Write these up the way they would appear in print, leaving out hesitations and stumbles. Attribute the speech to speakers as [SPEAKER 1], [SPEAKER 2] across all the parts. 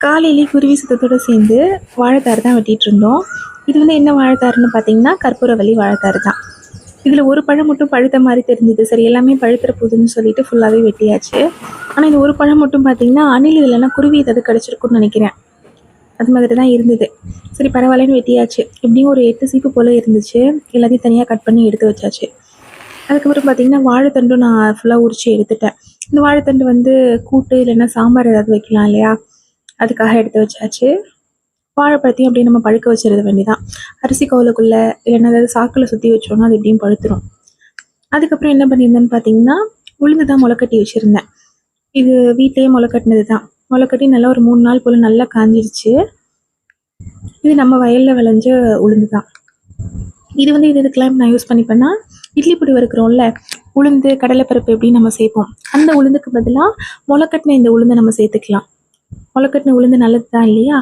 [SPEAKER 1] காலையிலேயே குருவி சத்தத்தோடு சேர்ந்து வாழைத்தாறு தான் வெட்டிகிட்டு இருந்தோம். இது வந்து என்ன வாழைத்தாருன்னு பார்த்தீங்கன்னா கற்பூரவள்ளி வாழைத்தாறு தான். இதில் ஒரு பழம் மட்டும் பழுத்த மாதிரி தெரிஞ்சுது. சரி எல்லாமே பழுத்துற போகுதுன்னு சொல்லிட்டு ஃபுல்லாகவே வெட்டியாச்சு. ஆனால் இந்த ஒரு பழம் மட்டும் பார்த்தீங்கன்னா அணில் இல்லைன்னா குருவி ஏதாவது கிடச்சிருக்குன்னு நினைக்கிறேன். அது மாதிரி தான் இருந்தது. சரி பரவாயில்லன்னு வெட்டியாச்சு. எப்படியும் ஒரு 8 சீப்பு போல் இருந்துச்சு. எல்லாத்தையும் தனியாக கட் பண்ணி எடுத்து வச்சாச்சு. அதுக்கப்புறம் பார்த்தீங்கன்னா வாழைத்தண்டும் நான் ஃபுல்லாக உரித்து எடுத்துட்டேன். இந்த வாழைத்தண்டு வந்து கூட்டு இல்லைன்னா சாம்பார் ஏதாவது வைக்கலாம் இல்லையா, அதுக்காக எடுத்து வச்சாச்சு. வாழைப்பழத்தையும் அப்படியே நம்ம பழுக்க வச்சிருக்க வேண்டியதான். அரிசி கவுலுக்குள்ளே இல்லைன்னா ஏதாவது சாக்கில் சுற்றி வச்சோன்னா அது எப்படியும் பழுத்துரும். அதுக்கப்புறம் என்ன பண்ணியிருந்தேன்னு பார்த்தீங்கன்னா உளுந்து தான் முளைக்கட்டி வச்சுருந்தேன். இது வீட்லேயே முளைக்கட்டினது தான். முளைக்கட்டி நல்லா ஒரு 3 நாள் போல் நல்லா காஞ்சிருச்சு. இது நம்ம வயலில் விளைஞ்ச உளுந்து தான். இது வந்து இதுக்கெல்லாம் நான் யூஸ் பண்ணிப்பேன்னா இட்லி பொடி வறுக்கிறோம்ல, உளுந்து கடலைப்பருப்பு எப்படி நம்ம சேர்ப்போம், அந்த உளுந்துக்கு பதிலாக முளைக்கட்டின இந்த உளுந்தை நம்ம சேர்த்துக்கலாம். முளைக்கட்டின உளுந்து நல்லது தான் இல்லையா,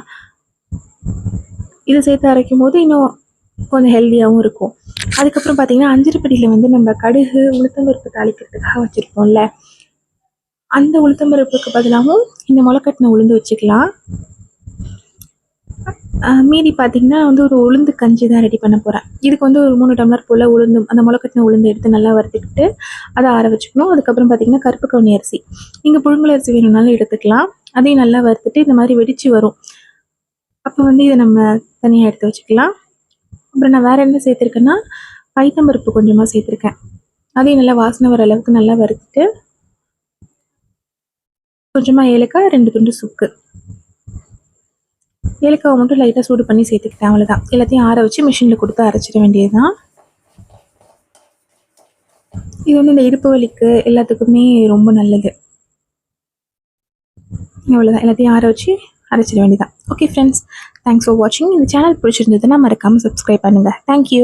[SPEAKER 1] இதை சேர்த்து அரைக்கும் போது இன்னும் கொஞ்சம் ஹெல்த்தியாகவும் இருக்கும். அதுக்கப்புறம் பார்த்தீங்கன்னா அஞ்சரைப்படியில் வந்து நம்ம கடுகு உளுத்தம்பருப்பு தாளிக்கிறதுக்காக வச்சுருப்போம்ல, அந்த உளுத்தம்பருப்புக்கு பதிலாகவும் இந்த முளைக்கட்டின உளுந்து வச்சுக்கலாம். மீதி பார்த்திங்கன்னா வந்து ஒரு உளுந்து கஞ்சி தான் ரெடி பண்ண போகிறேன். இதுக்கு வந்து ஒரு 3 டம்ளர் போல் உளுந்து, அந்த முளைக்கட்டின உளுந்து எடுத்து நல்லா வறுத்துக்கிட்டு அதை ஆற வச்சுக்கணும். அதுக்கப்புறம் பார்த்திங்கன்னா கருப்பு கவுனி அரிசி, நீங்கள் புழுங்கல் அரிசி வேணும்னாலும் எடுத்துக்கலாம். அதையும் நல்லா வறுத்துட்டு இந்த மாதிரி வெடித்து வரும். அப்போ வந்து இதை நம்ம தனியாக எடுத்து வச்சுக்கலாம். அப்புறம் நான் வேறு என்ன சேர்த்துருக்கேன்னா பைத்தம்பருப்பு கொஞ்சமாக சேர்த்துருக்கேன். அதையும் நல்லா வாசனை வர அளவுக்கு நல்லா வறுத்துட்டு கொஞ்சமாக ஏலக்காய், 2 துண்டு சுக்கு, ஏலக்காவை மட்டும் லைட்டாக சூடு பண்ணி சேர்த்துக்கிட்டேன். அவ்வளோதான். எல்லாத்தையும் ஆற வச்சு மிஷினில் கொடுத்து அரைச்சிட வேண்டியது தான். இது வந்து இந்த இடுப்பு வலிக்கு எல்லாத்துக்குமே ரொம்ப நல்லது. அவ்வளோதான், எல்லாத்தையும் ஆற வச்சு அரைச்சிட வேண்டியதான். ஓகே ஃப்ரெண்ட்ஸ், தேங்க்ஸ் ஃபார் வாட்சிங். இந்த சேனல் பிடிச்சிருந்ததுன்னா மறக்காமல் சப்ஸ்கிரைப் பண்ணுங்கள். தேங்க்யூ.